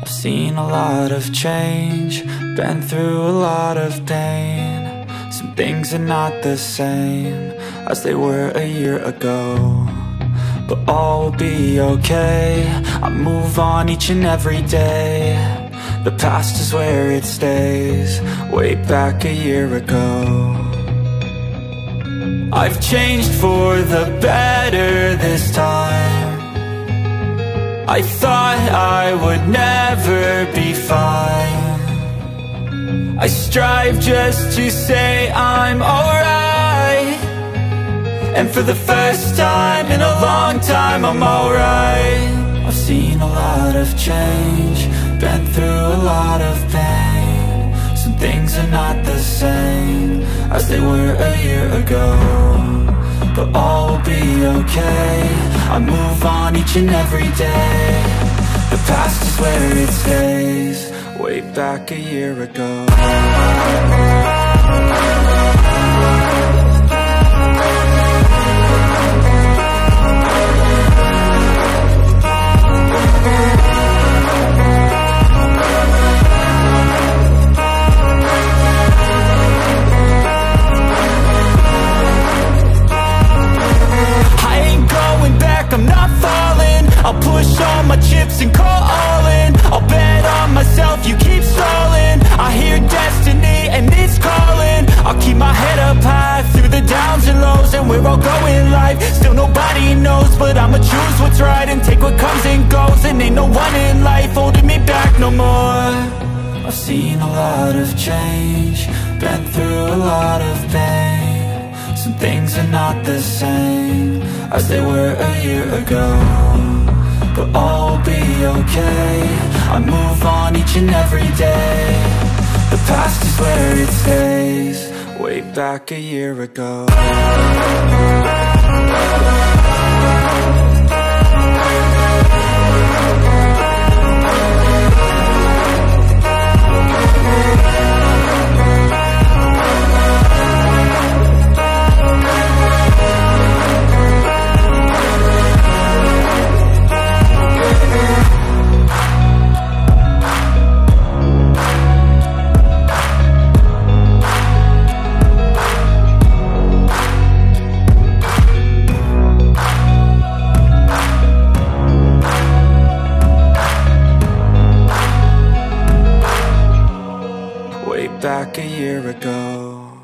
I've seen a lot of change, been through a lot of pain. Some things are not the same as they were a year ago, but all will be okay. I move on each and every day. The past is where it stays, way back a year ago. I've changed for the better this time. I thought I would never be fine. I strive just to say I'm alright, and for the first time in a long time I'm alright. I've seen a lot of change, been through a lot of pain. Some things are not the same as they were a year ago, but all will be okay. I move on each and every day. The past is where it stays, way back a year ago. I'm not falling, I'll push all my chips and call all in. I'll bet on myself, you keep stalling. I hear destiny and it's calling. I'll keep my head up high through the downs and lows, and we're all going live. Still nobody knows, but I'ma choose what's right and take what comes and goes. And ain't no one in life holding me back no more. I've seen a lot of change, been through a lot of pain. Some things are not the same as they were a year ago, but all will be okay. I move on each and every day. The past is where it stays, way back a year ago. Back a year ago.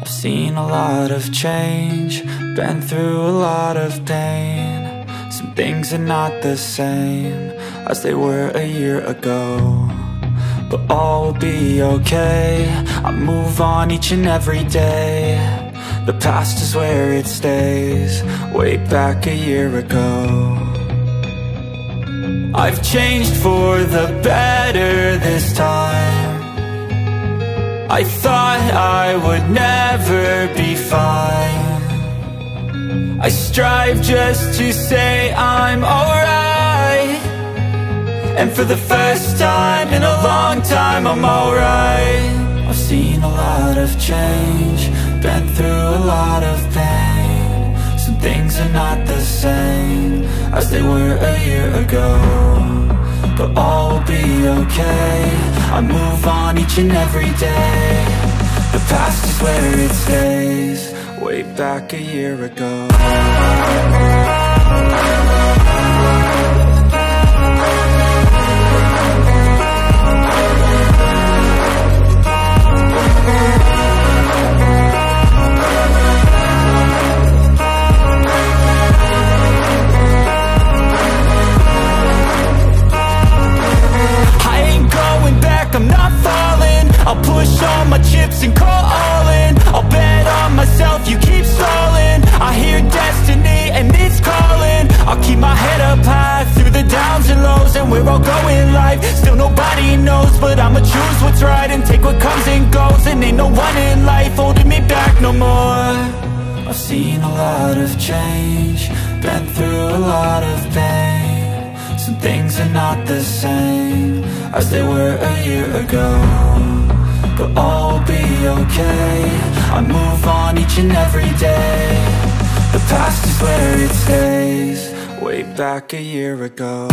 I've seen a lot of change, been through a lot of pain. Some things are not the same as they were a year ago, but all will be okay. I move on each and every day. The past is where it stays, way back a year ago. I've changed for the better this time. I thought I would never be fine. I strive just to say I'm alright, and for the first time in a long time I'm alright. I've seen a lot of change, been through a lot of pain. Some things are not the same as they were a year ago, but all will be okay. I move on each and every day. The past is where it stays, way back a year ago. I'm not falling, I'll push all my chips and call all in. I'll bet on myself, you keep stalling. I hear destiny and it's calling. I'll keep my head up high through the downs and lows, and we're all going live. Still nobody knows, but I'ma choose what's right and take what comes and goes. And ain't no one in life holding me back no more. I've seen a lot of change, been through a lot of pain. Some things are not the same as they were a year ago, but all will be okay. I move on each and every day. The past is where it stays, way way back a year ago.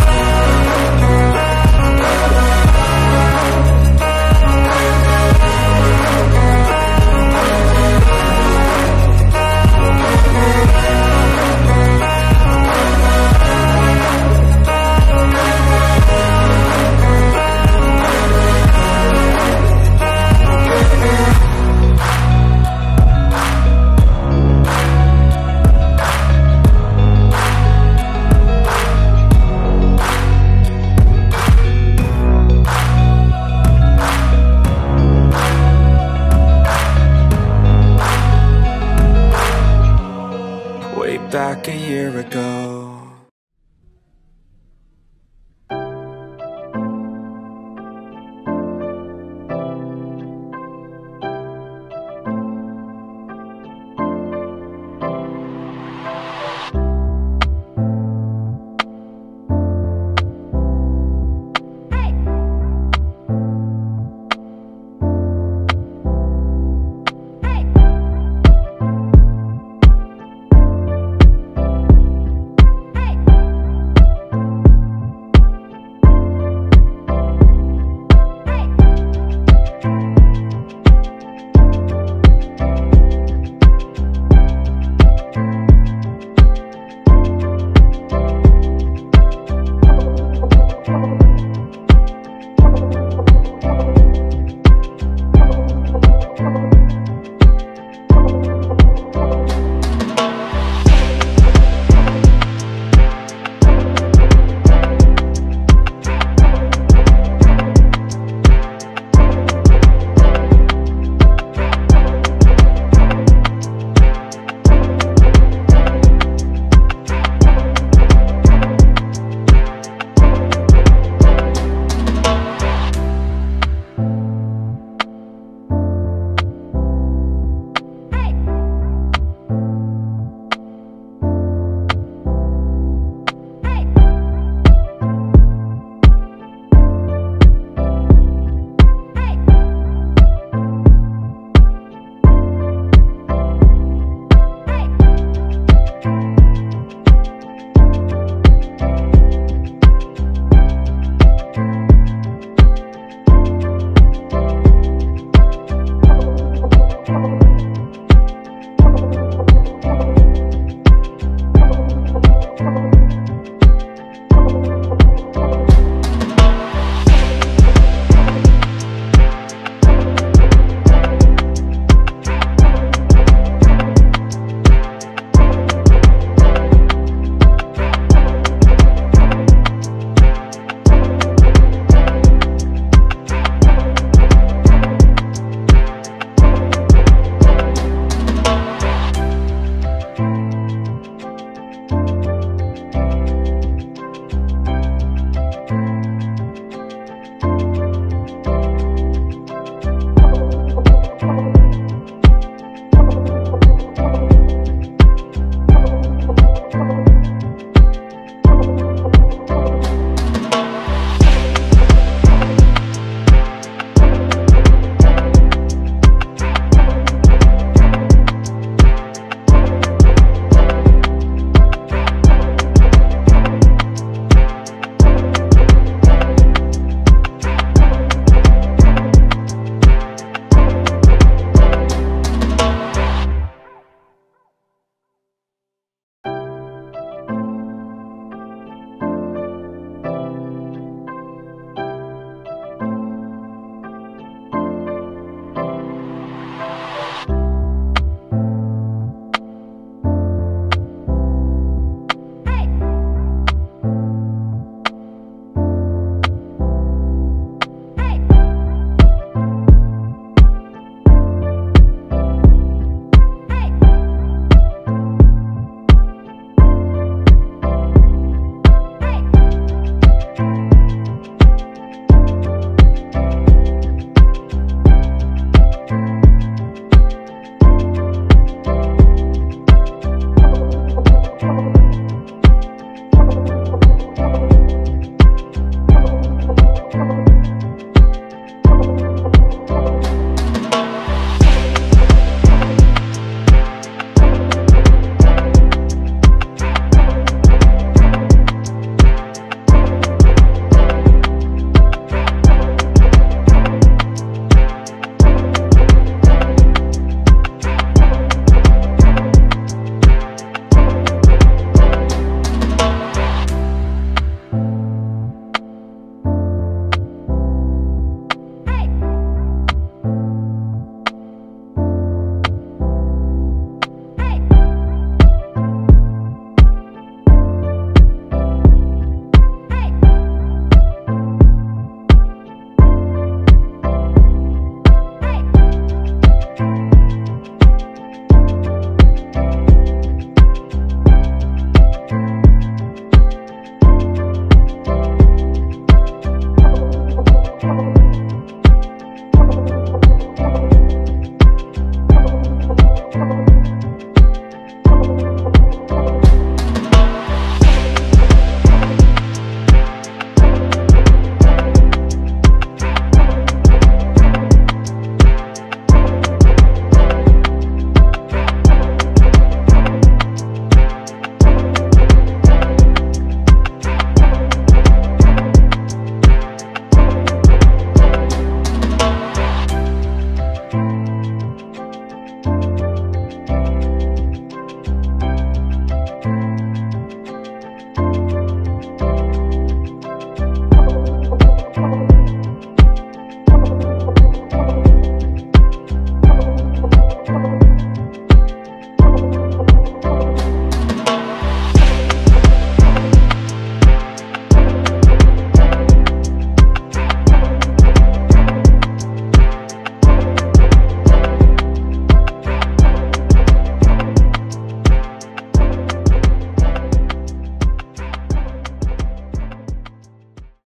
Way back a year ago.